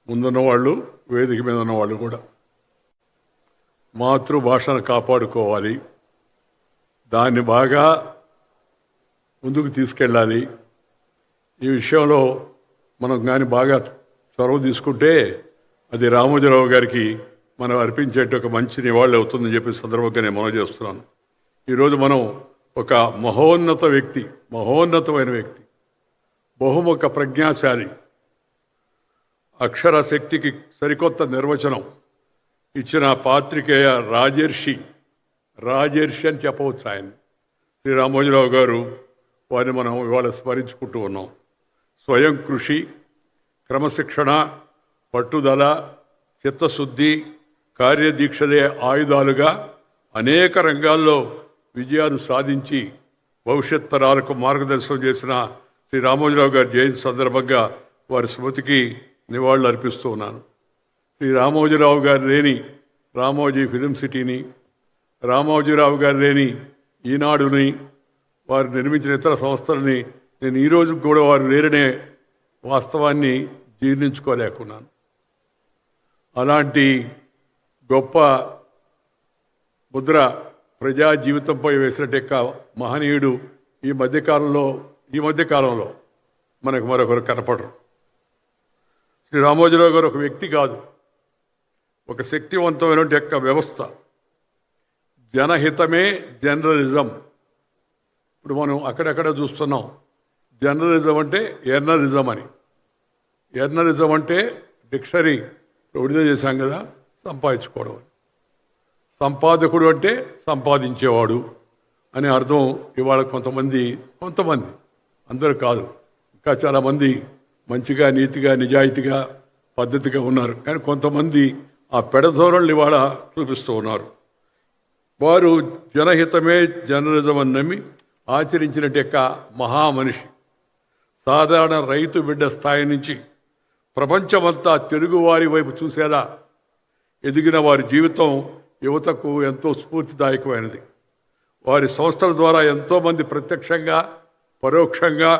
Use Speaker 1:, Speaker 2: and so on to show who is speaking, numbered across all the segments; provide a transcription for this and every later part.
Speaker 1: ముందున్నవాళ్ళు, వేదిక మీద ఉన్నవాళ్ళు కూడా మాతృభాషను కాపాడుకోవాలి, దాన్ని బాగా ముందుకు తీసుకెళ్ళాలి. ఈ విషయంలో మనం కానీ బాగా చొరవ తీసుకుంటే అది రామోజీరావు గారికి మనం అర్పించేట ఒక మంచి నివాళి అవుతుందని చెప్పి సందర్భంగా నేను మనవి చేస్తున్నాను. ఈరోజు మనం ఒక మహోన్నతమైన వ్యక్తి, బహుముఖ ప్రజ్ఞాశాలి, అక్షర శక్తికి సరికొత్త నిర్వచనం ఇచ్చిన పాత్రికేయ రాజర్షి అని చెప్పవచ్చు. ఆయన శ్రీ రామోజీరావు గారు, వారిని మనం ఇవాళ స్మరించుకుంటూ ఉన్నాం. స్వయం కృషి, క్రమశిక్షణ, పట్టుదల, చిత్తశుద్ధి, కార్యదీక్షలే ఆయుధాలుగా అనేక రంగాల్లో విజయాలు సాధించి భవిష్యత్ తరాలకు మార్గదర్శనం చేసిన శ్రీ రామోజీరావు గారి జయంతి సందర్భంగా వారి స్మృతికి నివాళులు అర్పిస్తూ ఉన్నాను. శ్రీ రామోజీరావు గారు లేని రామోజీ ఫిలిం సిటీని, రామోజీరావు గారు లేని ఈనాడుని, వారు నిర్మించిన ఇతర సంస్థలని నేను ఈరోజు కూడా వారు లేరనే వాస్తవాన్ని జీర్ణించుకోలేకున్నాను. అలాంటి గొప్ప ముద్ర ప్రజా జీవితంపై వేసినట్టు మహనీయుడు ఈ మధ్యకాలంలో మనకు మరొకరు కనపడరు. శ్రీ రామోజీరావు గారు ఒక వ్యక్తి కాదు, ఒక శక్తివంతమైన వ్యవస్థ. జనహితమే జర్నలిజం. ఇప్పుడు మనం అక్కడెక్కడ చూస్తున్నాం, జర్నలిజం అంటే ఎర్నలిజం అని. ఎర్నలిజం అంటే డిక్షనరీ విడుదల చేశాం కదా, సంపాదించుకోవడం. సంపాదకుడు అంటే సంపాదించేవాడు అనే అర్థం ఇవాళ కొంతమంది అందరూ కాదు, ఇంకా చాలామంది మంచిగా, నీతిగా, నిజాయితీగా, పద్ధతిగా ఉన్నారు. కానీ కొంతమంది ఆ పెడధోరణులు ఇవాళ చూపిస్తూ ఉన్నారు. వారు జనహితమే జర్నలిజం అని నమ్మి ఆచరించినట్టు మహామనిషి. సాధారణ రైతు బిడ్డ స్థాయి నుంచి ప్రపంచమంతా తెలుగువారి వైపు చూసేలా ఎదిగిన వారి జీవితం యువతకు ఎంతో స్ఫూర్తిదాయకమైనది. వారి సంస్థల ద్వారా ఎంతోమంది ప్రత్యక్షంగా, పరోక్షంగా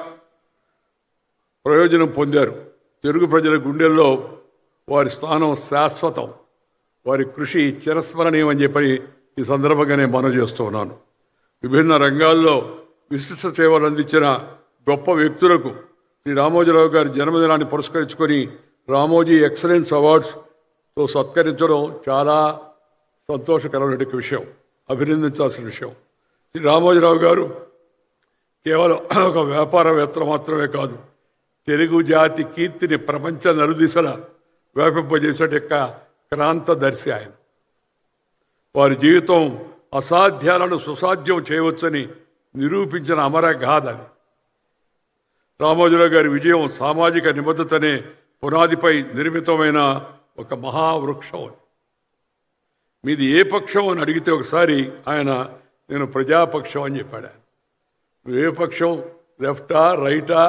Speaker 1: ప్రయోజనం పొందారు. తెలుగు ప్రజల గుండెల్లో వారి స్థానం శాశ్వతం, వారి కృషి చిరస్మరణీయం అని చెప్పి ఈ సందర్భంగా నేను మనవి చేస్తూ ఉన్నాను. విభిన్న రంగాల్లో విశిష్ట సేవలు అందించిన గొప్ప వ్యక్తులకు శ్రీ రామోజీరావు గారి జన్మదినాన్ని పురస్కరించుకొని రామోజీ ఎక్సలెన్స్ అవార్డ్స్తో సత్కరించడం చాలా సంతోషకరమైన విషయం, అభినందించాల్సిన విషయం. శ్రీ రామోజీరావు గారు కేవలం ఒక వ్యాపారవేత్త మాత్రమే కాదు, తెలుగు జాతి కీర్తిని ప్రపంచ నలుదిశలా వ్యాపింపజేసే క్రాంతదర్శి ఆయన. వారి జీవితం అసాధ్యాలను సుసాధ్యం చేయవచ్చని నిరూపించిన అమరగాథ అది. రామోజీరావు గారి విజయం సామాజిక నిబద్ధతనే పునాదిపై నిర్మితమైన ఒక మహావృక్షం అది. మీది ఏ పక్షం అని అడిగితే ఒకసారి ఆయన నేను ప్రజాపక్షం అని చెప్పాడు. ఆయన ఏ పక్షం, లెఫ్టా, రైటా,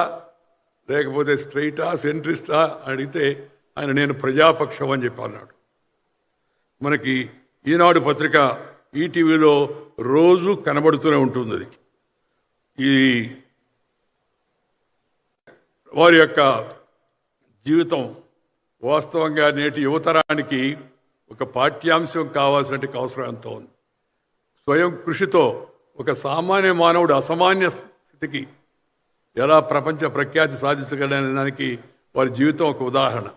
Speaker 1: లేకపోతే స్ట్రైటా, సెంట్రిస్టా అడిగితే ఆయన నేను ప్రజాపక్షం అని చెప్పి అన్నాడు. మనకి ఈనాడు పత్రిక ఈటీవీలో రోజు కనబడుతూనే ఉంటుంది. అది ఈ వారి యొక్క జీవితం వాస్తవంగా నేటి యువతరానికి ఒక పాఠ్యాంశం కావాల్సిన అవసరం ఎంతో ఉంది. స్వయం కృషితో ఒక సామాన్య మానవుడు అసామాన్య స్థితికి ఎలా ప్రపంచ ప్రఖ్యాతి సాధించగలనే దానికి వారి జీవితం ఒక ఉదాహరణ.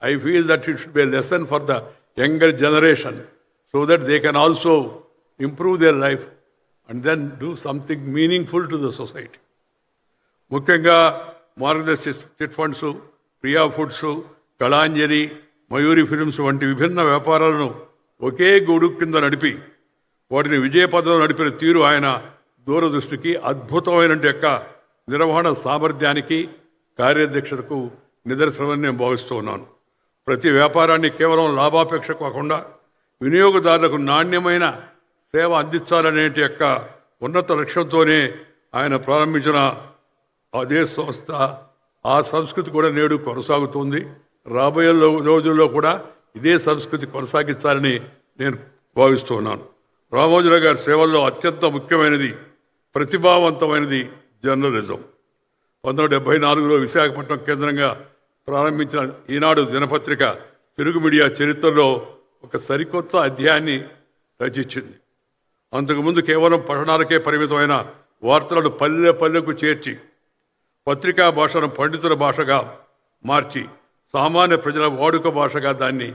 Speaker 1: I feel that it should be a lesson for the younger generation so that they can also improve their life and then do something meaningful to the society. ముఖ్యంగా Margadarsi chit funds, Priya foods, Kalanjali, Mayuri films వంటి విభిన్న వ్యాపారాలను ఒకే గొడుగు కింద నడిపి వాటిని విజయపథంలో నడిపిన తీరు ఆయన దూరదృష్టికి, అద్భుతమైన నిర్వహణ సామర్థ్యానికి, కార్యదక్షతకు నిదర్శనమని నేను భావిస్తూ ఉన్నాను. ప్రతి వ్యాపారాన్ని కేవలం లాభాపేక్ష కాకుండా వినియోగదారులకు నాణ్యమైన సేవ అందించాలనే ఉన్నత లక్ష్యంతోనే ఆయన ప్రారంభించిన అదే సంస్థ, ఆ సంస్కృతి కూడా నేడు కొనసాగుతుంది. రాబోయే రోజుల్లో కూడా ఇదే సంస్కృతి కొనసాగించాలని నేను భావిస్తూ ఉన్నాను. రామోజీరావు గారి సేవల్లో అత్యంత ముఖ్యమైనది, ప్రతిభావంతమైనది జర్నలిజం. 1974లో విశాఖపట్నం కేంద్రంగా ప్రారంభించిన ఈనాడు దినపత్రిక తెలుగు మీడియా చరిత్రలో ఒక సరికొత్త అధ్యాయాన్ని రచించింది. అంతకుముందు కేవలం పఠనాలకే పరిమితమైన వార్తలను పల్లె పల్లెకు చేర్చి పత్రికా భాషను పండితుల భాషగా మార్చి సామాన్య ప్రజల వాడుక భాషగా దాన్ని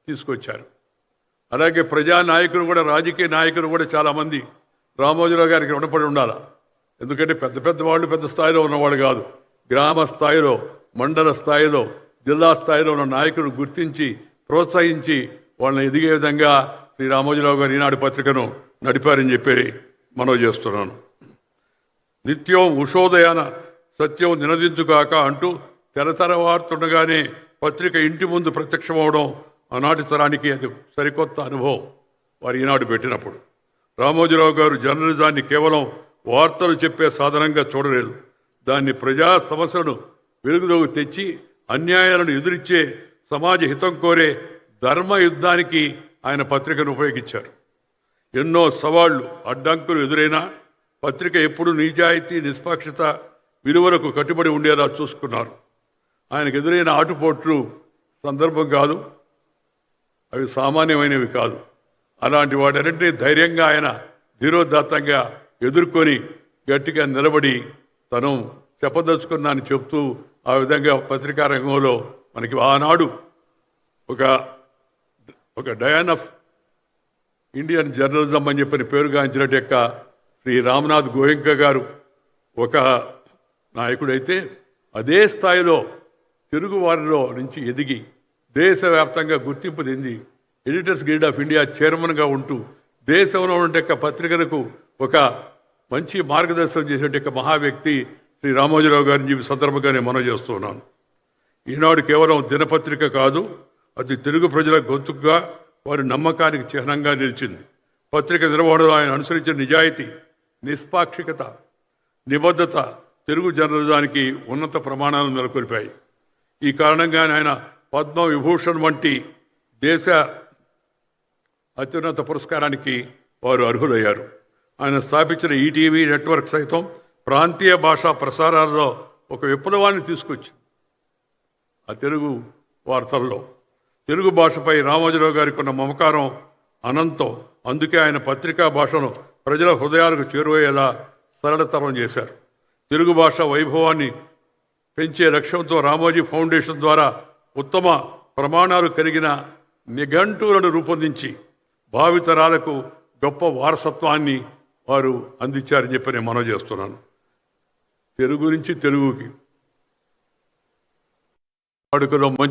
Speaker 1: తీసుకొచ్చారు. అలాగే ప్రజానాయకులు కూడా, రాజకీయ నాయకులు కూడా చాలామంది రామోజీరావు గారికి రుణపడి ఉండాలి. ఎందుకంటే పెద్ద పెద్ద వాళ్ళు పెద్ద స్థాయిలో ఉన్నవాళ్ళు కాదు, గ్రామ స్థాయిలో, మండల స్థాయిలో, జిల్లా స్థాయిలో ఉన్న నాయకులు గుర్తించి ప్రోత్సహించి వాళ్ళని ఎదిగే విధంగా శ్రీ రామోజీరావు గారు ఈనాడు పత్రికను నడిపారని చెప్పి మనవి చేస్తున్నాను. నిత్యం ఉషోదయాన సత్యం నినదించుగాక అంటూ తెరతరవారుతుండగానే పత్రిక ఇంటి ముందు ప్రత్యక్షమవడం ఆనాటి తరానికి అది సరికొత్త అనుభవం. వారు ఈనాడు పెట్టినప్పుడు రామోజీరావు గారు జర్నలిజాన్ని కేవలం వార్తలు చెప్పే సాధనంగా చూడలేదు, దాన్ని ప్రజా సమస్యలను వెలుగులోకి తెచ్చి అన్యాయాలను ఎదురిచ్చే, సమాజ హితం కోరే ధర్మ యుద్ధానికి ఆయన పత్రికను ఉపయోగించారు. ఎన్నో సవాళ్లు, అడ్డంకులు ఎదురైనా పత్రిక ఎప్పుడు నిజాయితీ, నిష్పాక్షత విలువలకు కట్టుబడి ఉండేలా చూసుకున్నారు. ఆయనకు ఎదురైన ఆటుపోట్లు సందర్భం కాదు, అవి సామాన్యమైనవి కాదు. అలాంటి వాటన్నింటినీ ధైర్యంగా ఆయన ధీరోదాత్తంగా ఎదుర్కొని గట్టిగా నిలబడి తను చెప్పదలుచుకున్నానని చెప్తూ ఆ విధంగా పత్రికా రంగంలో మనకి ఆనాడు ఒక డయాన్ ఆఫ్ ఇండియన్ జర్నలిజం అని చెప్పిన పేరుగాంచినట్టు యొక్క శ్రీ రామ్నాథ్ గోయంకా గారు ఒక నాయకుడైతే, అదే స్థాయిలో తెలుగు వారిలో నుంచి ఎదిగి దేశవ్యాప్తంగా గుర్తింపు చెంది ఎడిటర్స్ గిల్డ్ ఆఫ్ ఇండియా చైర్మన్గా ఉంటూ దేశంలో ఉండే పత్రికలకు ఒక మంచి మార్గదర్శనం చేసే మహా వ్యక్తి శ్రీ రామోజీరావు గారిని చెప్పి సందర్భంగా నేను మనవి చేస్తున్నాను. ఈనాడు కేవలం దినపత్రిక కాదు, అది తెలుగు ప్రజల గొంతుగా, వారి నమ్మకానికి చిహ్నంగా నిలిచింది. పత్రిక నిర్వహణలో ఆయన అనుసరించిన నిజాయితీ, నిష్పాక్షికత, నిబద్ధత తెలుగు జర్నలిజానికి ఉన్నత ప్రమాణాలను నెలకొల్పాయి. ఈ కారణంగానే ఆయన పద్మ విభూషణ్ వంటి దేశ అత్యున్నత పురస్కారానికి వారు అర్హులయ్యారు. ఆయన స్థాపించిన ఈటీవీ నెట్వర్క్ సైతం ప్రాంతీయ భాషా ప్రసారాల్లో ఒక విప్లవాన్ని తీసుకొచ్చింది. ఆ తెలుగు వార్తల్లో తెలుగు భాషపై రామోజీరావు గారికి ఉన్న మమకారం అనంతం. అందుకే ఆయన పత్రికా భాషను ప్రజల హృదయాలకు చేరువయ్యేలా సరళతరం చేశారు. తెలుగు భాష వైభవాన్ని పెంచే లక్ష్యంతో రామోజీ ఫౌండేషన్ ద్వారా ఉత్తమ ప్రమాణాలు కలిగిన నిఘంటువులను రూపొందించి భావితరాలకు గొప్ప వారసత్వాన్ని వారు అందించారని చెప్పి నేను మనవి చేస్తున్నాను. తెలుగు నుంచి తెలుగుకి వాడుకలో